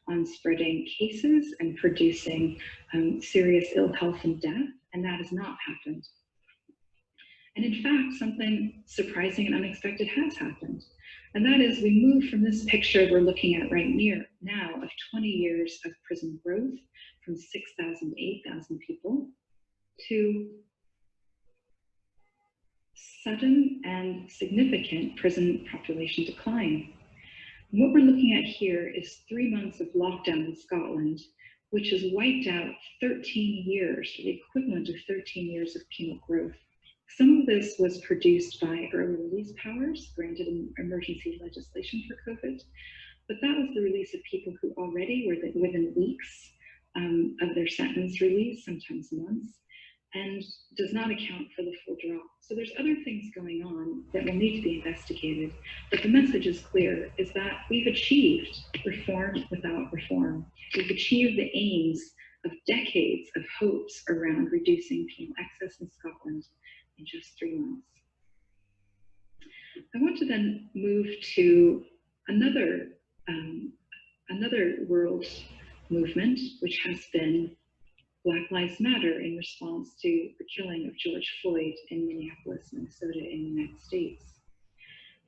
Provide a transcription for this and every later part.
on spreading cases and producing serious ill health and death, and that has not happened. And in fact, something surprising and unexpected has happened. And that is we move from this picture we're looking at right now of 20 years of prison growth from 6,000 to 8,000 people to sudden and significant prison population decline. And what we're looking at here is 3 months of lockdown in Scotland, which has wiped out 13 years, the equivalent of 13 years of penal growth. Some of this was produced by early release powers granted in emergency legislation for COVID, but that was the release of people who already were within weeks of their sentence release, sometimes months, and does not account for the full drop. So there's other things going on that will need to be investigated, but the message is clear, is that we've achieved reform without reform. We've achieved the aims of decades of hopes around reducing penal excess in Scotland in just 3 months. I want to then move to another world movement, which has been Black Lives Matter in response to the killing of George Floyd in Minneapolis, Minnesota, in the United States.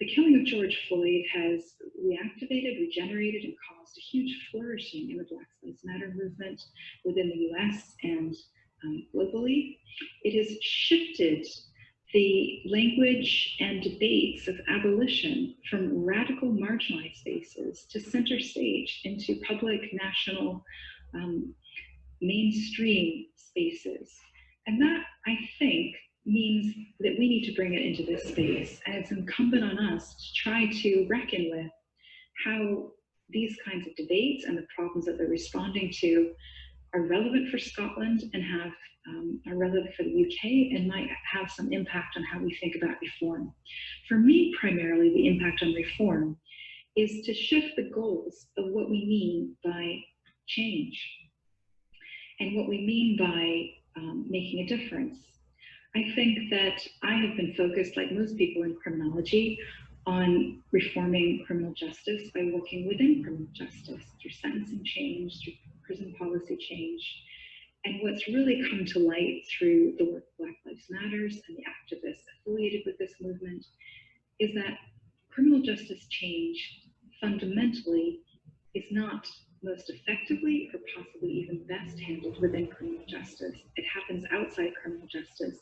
The killing of George Floyd has reactivated, regenerated, and caused a huge flourishing in the Black Lives Matter movement within the US and globally. It has shifted the language and debates of abolition from radical marginalized spaces to center stage into public, national, mainstream spaces. And that, I think, means that we need to bring it into this space. And it's incumbent on us to try to reckon with how these kinds of debates and the problems that they're responding to are relevant for Scotland and are relevant for the UK and might have some impact on how we think about reform. For me, primarily, the impact on reform is to shift the goals of what we mean by change and what we mean by making a difference. I think that I have been focused, like most people in criminology, on reforming criminal justice by working within criminal justice through sentencing change, through prison policy change. And what's really come to light through the work of Black Lives Matters and the activists affiliated with this movement is that criminal justice change fundamentally is not most effectively or possibly even best handled within criminal justice. It happens outside criminal justice